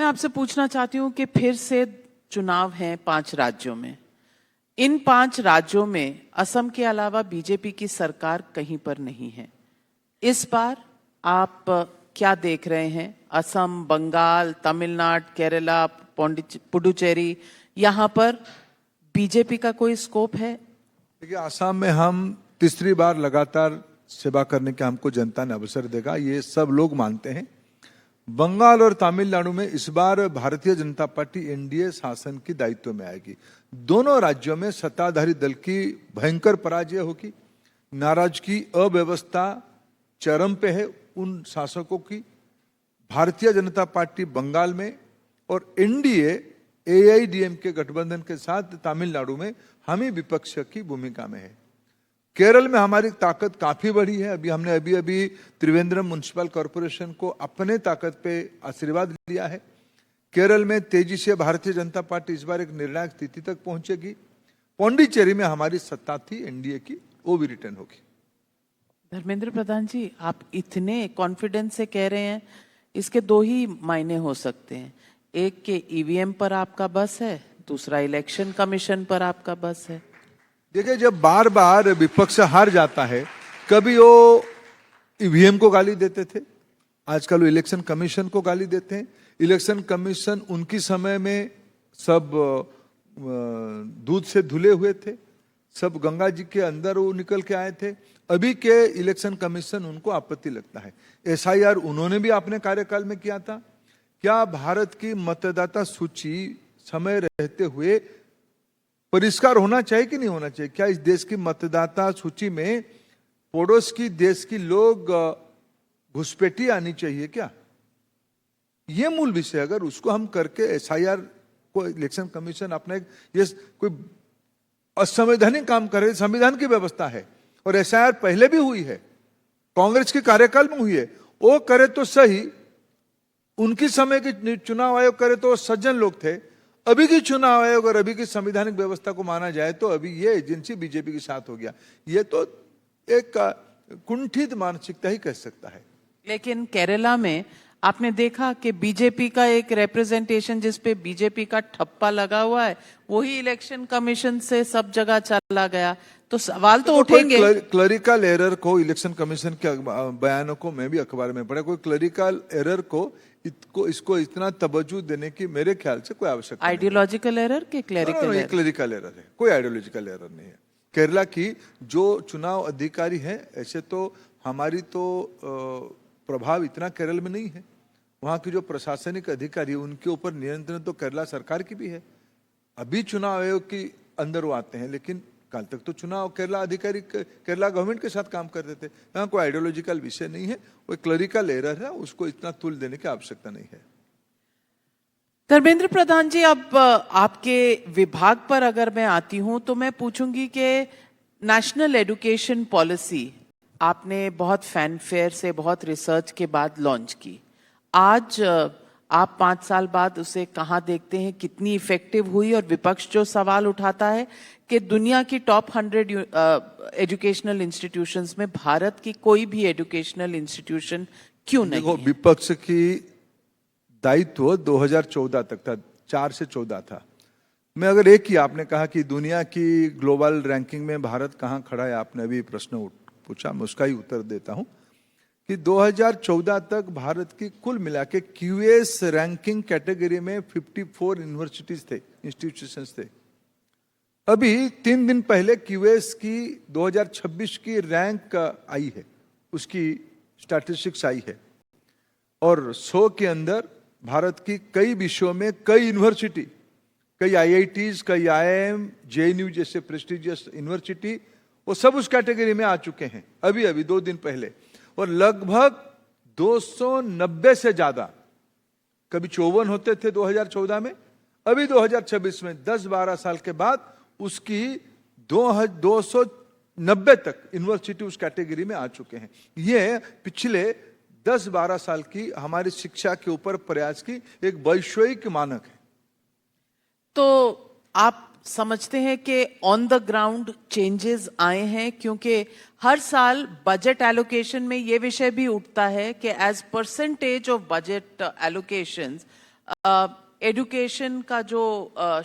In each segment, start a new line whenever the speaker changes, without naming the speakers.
मैं आपसे पूछना चाहती हूँ कि फिर से चुनाव हैं 5 राज्यों में। इन 5 राज्यों में असम के अलावा बीजेपी की सरकार कहीं पर नहीं है। इस बार आप क्या देख रहे हैं? असम, बंगाल, तमिलनाडु, केरला, पुडुचेरी, यहाँ पर बीजेपी का कोई स्कोप है?
देखिए, आसाम में हम तीसरी बार लगातार सेवा करने का हमको जनता ने अवसर देगा, ये सब लोग मानते हैं। बंगाल और तमिलनाडु में इस बार भारतीय जनता पार्टी एनडीए शासन की दायित्व में आएगी। दोनों राज्यों में सत्ताधारी दल की भयंकर पराजय होगी। नाराजगी, अव्यवस्था चरम पे है उन शासकों की। भारतीय जनता पार्टी बंगाल में और एनडीए एआईडीएमके गठबंधन के साथ तमिलनाडु में हम ही विपक्ष की भूमिका में है। केरल में हमारी ताकत काफी बढ़ी है। हमने अभी त्रिवेंद्रम म्युनिसिपल कॉरपोरेशन को अपने ताकत पे आशीर्वाद लिया है। केरल में तेजी से भारतीय जनता पार्टी इस बार एक निर्णायक स्थिति तक पहुंचेगी। पौंडीचेरी में हमारी सत्ता थी एनडीए की, वो भी रिटर्न होगी।
धर्मेंद्र प्रधान जी, आप इतने कॉन्फिडेंस से कह रहे हैं, इसके 2 ही मायने हो सकते हैं। एक के ईवीएम पर आपका बस है, दूसरा इलेक्शन कमीशन पर आपका बस है।
देखिए, जब बार बार विपक्ष हार जाता है, कभी वो ईवीएम को गाली देते थे, आजकल वो इलेक्शन कमीशन को गाली देते हैं। इलेक्शन कमीशन उनकी समय में सब दूध से धुले हुए थे, सब गंगा जी के अंदर वो निकल के आए थे। अभी के इलेक्शन कमीशन उनको आपत्ति लगता है। एसआईआर उन्होंने भी अपने कार्यकाल में किया था। क्या भारत की मतदाता सूची समय रहते हुए परिष्कार होना चाहिए कि नहीं होना चाहिए? क्या इस देश की मतदाता सूची में पड़ोस की देश की लोग घुसपैठी आनी चाहिए क्या? ये मूल विषय, अगर उसको हम करके एसआईआर को इलेक्शन कमीशन अपना ये कोई असंवैधानिक काम करे, संविधान की व्यवस्था है और एसआईआर पहले भी हुई है, कांग्रेस के कार्यकाल में हुई है, वो करे तो सही। उनकी समय की चुनाव आयोग करे तो सज्जन लोग थे। अभी की चुनाव आयोग और अभी की संवैधानिक व्यवस्था को माना जाए तो अभी ये एजेंसी बीजेपी के साथ हो गया। ये तो एक कुंठित मानसिकता ही कह सकता है।
लेकिन केरला में आपने देखा कि बीजेपी का एक रिप्रेजेंटेशन जिसपे बीजेपी का ठप्पा लगा हुआ है, वही इलेक्शन कमीशन से सब जगह चला गया, तो सवाल तो उठेंगे।
क्लरिकल एरर को, इलेक्शन कमीशन के बयानों को मैं भी अखबार में पढ़ा, कोई क्लरिकल एरर को इसको इतना तवज्जो देने की मेरे ख्याल से कोई आवश्यकता नहीं।
आइडियोलॉजिकल एरर के क्लरिकल एरर?
क्लरिकल एरर है, कोई आइडियोलॉजिकल एरर नहीं है। केरला की जो चुनाव अधिकारी हैं, ऐसे तो हमारी तो प्रभाव इतना केरल में नहीं है। वहां की जो प्रशासनिक अधिकारी, उनके ऊपर नियंत्रण तो केरला सरकार की भी है। अभी चुनाव आयोग के अंदर वो आते हैं, लेकिन कल तक तो चुनाव केरला अधिकारी केरला गवर्नमेंट के साथ काम करते थे। यहाँ कोई आइडियोलॉजिकल विषय नहीं है, कोई क्लरिकल एरर है, उसको इतना तुल देने की आवश्यकता नहीं है।
धर्मेंद्र प्रधान जी, अब आपके विभाग पर अगर मैं आती हूं तो मैं पूछूंगी कि नेशनल एजुकेशन पॉलिसी आपने बहुत फैनफेयर से, बहुत रिसर्च के बाद लॉन्च की। आज आप 5 साल बाद उसे कहाँ देखते हैं, कितनी इफेक्टिव हुई? और विपक्ष जो सवाल उठाता है कि दुनिया की टॉप 100 एजुकेशनल इंस्टीट्यूशंस में भारत की कोई भी एजुकेशनल इंस्टीट्यूशन क्यों नहीं है?
विपक्ष की दायित्व 2014 तक था, 4 से 14 था। मैं अगर एक ही, आपने कहा कि दुनिया की ग्लोबल रैंकिंग में भारत कहाँ खड़ा है, आपने अभी प्रश्न पूछा, मैं उसका ही उत्तर देता हूं कि 2014 तक भारत की कुल मिला के क्यूएस रैंकिंग कैटेगरी में 54 यूनिवर्सिटीज थे, इंस्टीट्यूशंस थे। अभी 3 दिन पहले क्यूएस की 2026 की रैंक आई है, उसकी स्टैटिस्टिक्स आई है, और 100 के अंदर भारत की कई विषयों में कई यूनिवर्सिटी, कई आईआईटीज, कई आईआईएम, जेएनयू जैसे प्रेस्टिजियस यूनिवर्सिटी, वो सब उस कैटेगरी में आ चुके हैं अभी 2 दिन पहले। और लगभग 290 से ज्यादा, कभी 54 होते थे 2014 में, अभी 2026 में 10-12 साल के बाद उसकी 290 तक यूनिवर्सिटी उस कैटेगरी में आ चुके हैं। ये पिछले 10-12 साल की हमारी शिक्षा के ऊपर प्रयास की एक वैश्विक मानक है।
तो आप समझते हैं कि ऑन द ग्राउंड चेंजेस आए हैं? क्योंकि हर साल बजट एलोकेशन में ये विषय भी उठता है कि as percentage of budget allocations education का जो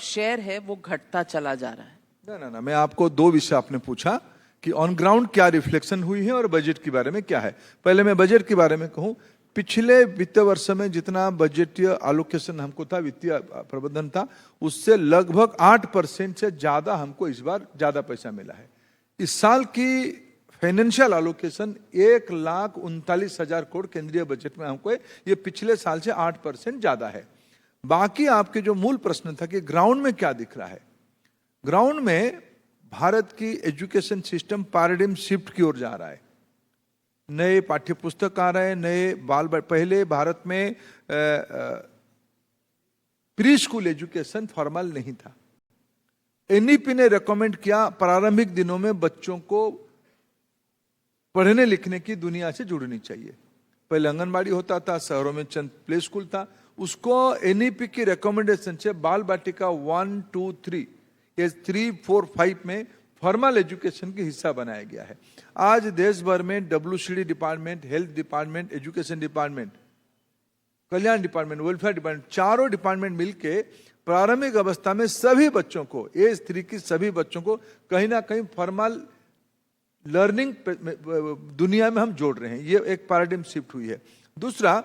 शेयर है वो घटता चला जा रहा है?
ना ना ना, मैं आपको दो विषय आपने पूछा कि ऑन ग्राउंड क्या रिफ्लेक्शन हुई है और बजट के बारे में क्या है। पहले मैं बजट के बारे में कहूं, पिछले वित्त वर्ष में जितना बजटीय एलोकेशन हमको था, वित्तीय प्रबंधन था, उससे लगभग 8% से ज्यादा हमको इस बार ज्यादा पैसा मिला है। इस साल की फाइनेंशियल एलोकेशन 1,39,000 करोड़ केंद्रीय बजट में हमको है, ये पिछले साल से 8% ज्यादा है। बाकी आपके जो मूल प्रश्न था कि ग्राउंड में क्या दिख रहा है, ग्राउंड में भारत की एजुकेशन सिस्टम पैराडिम शिफ्ट की ओर जा रहा है। नए पाठ्य पुस्तक आ रहे हैं, नए पहले भारत में प्री स्कूल एजुकेशन फॉर्मल नहीं था। एनईपी ने रेकमेंड किया प्रारंभिक दिनों में बच्चों को पढ़ने लिखने की दुनिया से जुड़नी चाहिए। पहले आंगनबाड़ी होता था, शहरों में चंद प्ले स्कूल था, उसको एनईपी की रिकमेंडेशन से बाल बाटिका 1, 2, 3 ये 3, 4, 5 में फॉर्मल एजुकेशन के हिस्सा बनाया गया है। आज देश भर में WCD department, health department, education department, कल्याण डिपार्टमेंट, वेलफेयर डिपार्टमेंट, चारों डिपार्टमेंट मिलके प्रारंभिक अवस्था में सभी बच्चों को, एज 3 की सभी बच्चों को कहीं ना कहीं फॉर्मल लर्निंग दुनिया में हम जोड़ रहे हैं। ये एक पैराडिम शिफ्ट हुई है। दूसरा,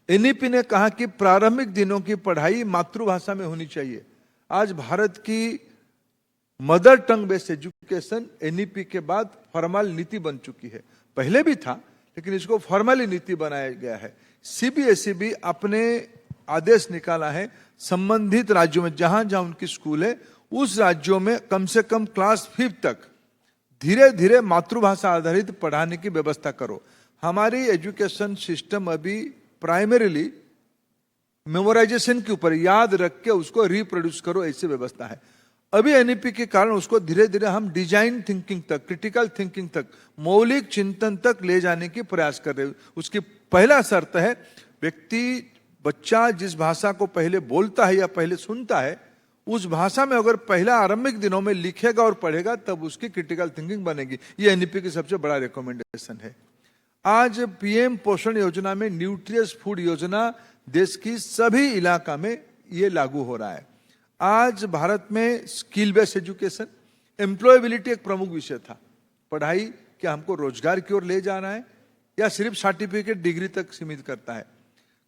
एनईपी ने कहा कि प्रारंभिक दिनों की पढ़ाई मातृभाषा में होनी चाहिए। आज भारत की mother tongue based education NEP के बाद फॉर्मल नीति बन चुकी है। पहले भी था लेकिन इसको फॉर्मली नीति बनाया गया है। सीबीएसई भी अपने आदेश निकाला है, संबंधित राज्यों में जहां जहां उनकी स्कूल है उस राज्यों में कम से कम क्लास 5 तक धीरे धीरे मातृभाषा आधारित पढ़ाने की व्यवस्था करो। हमारी एजुकेशन सिस्टम अभी प्राइमरीली मेमोराइजेशन के ऊपर, याद रख के उसको रिप्रोड्यूस करो, ऐसी व्यवस्था है। अभी एनईपी के कारण उसको धीरे धीरे हम डिजाइन थिंकिंग तक, क्रिटिकल थिंकिंग तक, मौलिक चिंतन तक ले जाने की प्रयास कर रहे हैं। उसकी पहला शर्त है बच्चा जिस भाषा को पहले बोलता है या पहले सुनता है उस भाषा में अगर पहला आरंभिक दिनों में लिखेगा और पढ़ेगा तब उसकी क्रिटिकल थिंकिंग बनेगी। ये एनईपी की सबसे बड़ा रिकमेंडेशन है। आज पीएम पोषण योजना में न्यूट्रियस फूड योजना देश की सभी इलाका में ये लागू हो रहा है। आज भारत में स्किल बेस्ड एजुकेशन, एम्प्लॉयबिलिटी एक प्रमुख विषय था। पढ़ाई क्या हमको रोजगार की ओर ले जा रहा है या सिर्फ सर्टिफिकेट डिग्री तक सीमित करता है।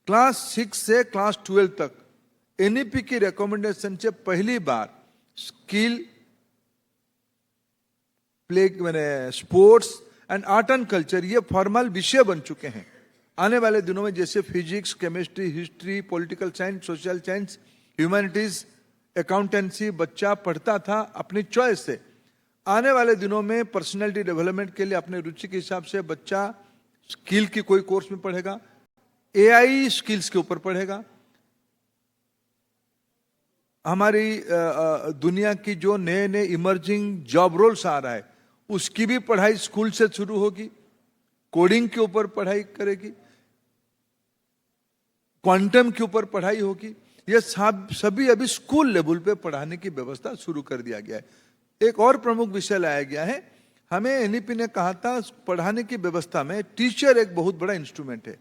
क्लास 6 से क्लास 12 तक एनईपी की रिकमेंडेशन से पहली बार skill, play, sports and art and culture ये फॉर्मल विषय बन चुके हैं। आने वाले दिनों में जैसे physics, chemistry, history, political science, social science, humanities, accountancy बच्चा पढ़ता था अपनी चॉइस से, आने वाले दिनों में पर्सनैलिटी डेवलपमेंट के लिए अपने रुचि के हिसाब से बच्चा स्किल की कोई कोर्स में पढ़ेगा, एआई स्किल्स के ऊपर पढ़ेगा। हमारी दुनिया की जो नए नए इमर्जिंग जॉब रोल्स आ रहा है उसकी भी पढ़ाई स्कूल से शुरू होगी। कोडिंग के ऊपर पढ़ाई करेगी, क्वांटम के ऊपर पढ़ाई होगी। ये सभी अभी स्कूल लेवल पे पढ़ाने की व्यवस्था शुरू कर दिया गया है। एक और प्रमुख विषय लाया गया है। हमें एनईपी ने कहा था पढ़ाने की व्यवस्था में टीचर एक बहुत बड़ा इंस्ट्रूमेंट है।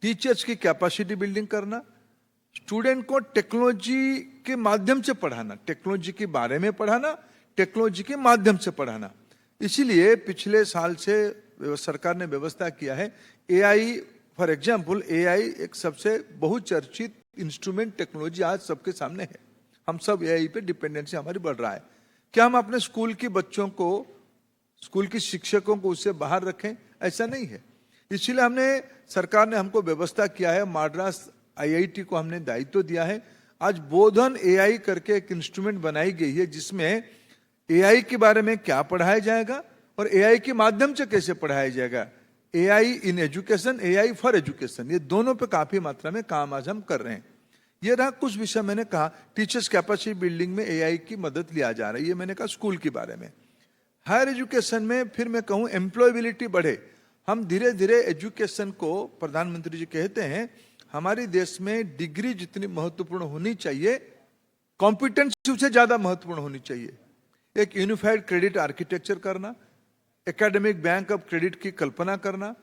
टीचर्स की कैपेसिटी बिल्डिंग करना, स्टूडेंट को टेक्नोलॉजी के माध्यम से पढ़ाना, टेक्नोलॉजी के बारे में पढ़ाना, टेक्नोलॉजी के माध्यम से पढ़ाना। इसीलिए पिछले साल से सरकार ने व्यवस्था किया है। एआई, फॉर एग्जाम्पल, एआई एक सबसे बहुचर्चित इंस्ट्रूमेंट टेक्नोलॉजी आज सबके सामने है। हम सब एआई पे डिपेंडेंसी हमारी बढ़ रहा है। क्या हम अपने स्कूल के बच्चों को, स्कूल के शिक्षकों को उससे बाहर रखें? ऐसा नहीं है। इसीलिए हमने, सरकार ने हमको व्यवस्था किया है, मद्रास आईआईटी को हमने दायित्व दिया है। आज बोधन एआई करके एक इंस्ट्रूमेंट बनाई गई है जिसमें एआई के बारे में क्या पढ़ाया जाएगा और एआई के माध्यम से कैसे पढ़ाया जाएगा। AI in education, AI for education, ये दोनों पे काफी मात्रा में काम आज हम कर रहे हैं। ये रहा कुछ विषय मैंने कहा। टीचर्स कैपेसिटी बिल्डिंग में एआई की मदद लिया जा रहा है, ये मैंने कहा स्कूल के बारे में। हायर एजुकेशन में फिर मैं कहूं एम्प्लॉयबिलिटी बढ़े। हम धीरे धीरे एजुकेशन को, प्रधानमंत्री जी कहते हैं हमारे देश में डिग्री जितनी महत्वपूर्ण होनी चाहिए, कॉम्पिटेंसी उससे ज्यादा महत्वपूर्ण होनी चाहिए। एक यूनिफाइड क्रेडिट आर्किटेक्चर करना, एकेडमिक बैंक ऑफ क्रेडिट की कल्पना करना,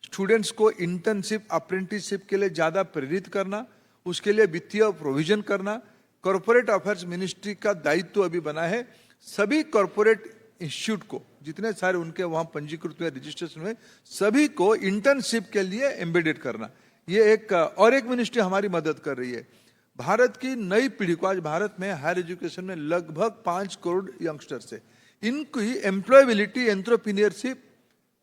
स्टूडेंट्स को इंटर्नशिप अप्रेंटिसशिप के लिए ज्यादा प्रेरित करना, उसके लिए वित्तीय प्रोविजन करना। कॉर्पोरेट अफेयर्स मिनिस्ट्री का दायित्व अभी बना है सभी कॉर्पोरेट इंस्टीट्यूट को, जितने सारे उनके वहां पंजीकृत हुए, रजिस्ट्रेशन हुए, सभी को इंटर्नशिप के लिए एम्बेडेड करना। ये एक मिनिस्ट्री हमारी मदद कर रही है। भारत की नई पीढ़ी को, आज भारत में हायर एजुकेशन में लगभग 5 करोड़ यंगस्टर्स है, इनकी एम्प्लॉयबिलिटी, एंटरप्रेन्योरशिप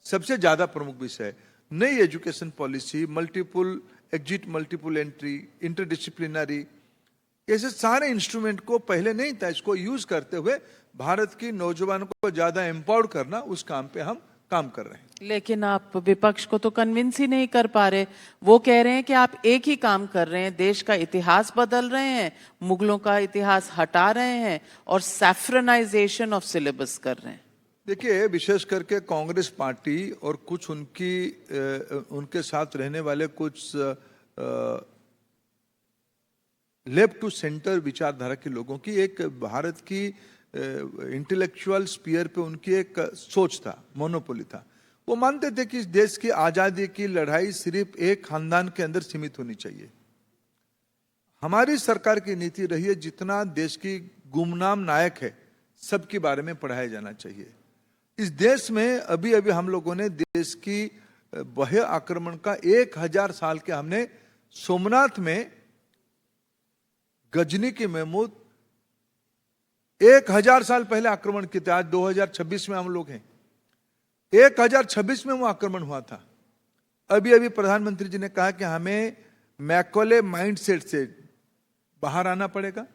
सबसे ज्यादा प्रमुख विषय है। नई education policy, multiple exit, multiple entry, interdisciplinary, ऐसे सारे इंस्ट्रूमेंट को पहले नहीं था, इसको यूज करते हुए भारत की नौजवानों को ज्यादा एम्पावर्ड करना, उस काम पे हम काम कर रहे हैं।
लेकिन आप विपक्ष को तो कन्विंस ही नहीं कर पा रहे। वो कह रहे हैं कि आप एक ही काम कर रहे हैं, देश का इतिहास बदल रहे हैं, मुगलों का इतिहास हटा रहे हैं और सैफ्रनाइजेशन ऑफ सिलेबस कर रहे हैं।
देखिए, विशेष करके कांग्रेस पार्टी और कुछ उनके साथ रहने वाले कुछ लेफ्ट टू सेंटर विचारधारा के लोगों की एक भारत की इंटेलेक्चुअल स्पीयर पे उनकी एक सोच था, मोनोपोली था। वो मानते थे कि इस देश की आजादी की लड़ाई सिर्फ एक खानदान के अंदर सीमित होनी चाहिए। हमारी सरकार की नीति रही है जितना देश की गुमनाम नायक है सबके बारे में पढ़ाया जाना चाहिए। इस देश में अभी अभी हम लोगों ने देश की बाह्य आक्रमण का 1000 साल के हमने सोमनाथ में गजनी की महमूद 1000 साल पहले आक्रमण किए थे। आज 2026 में हम लोग हैं, 1026 में वो आक्रमण हुआ था। अभी अभी प्रधानमंत्री जी ने कहा कि हमें मैकोले माइंडसेट से बाहर आना पड़ेगा।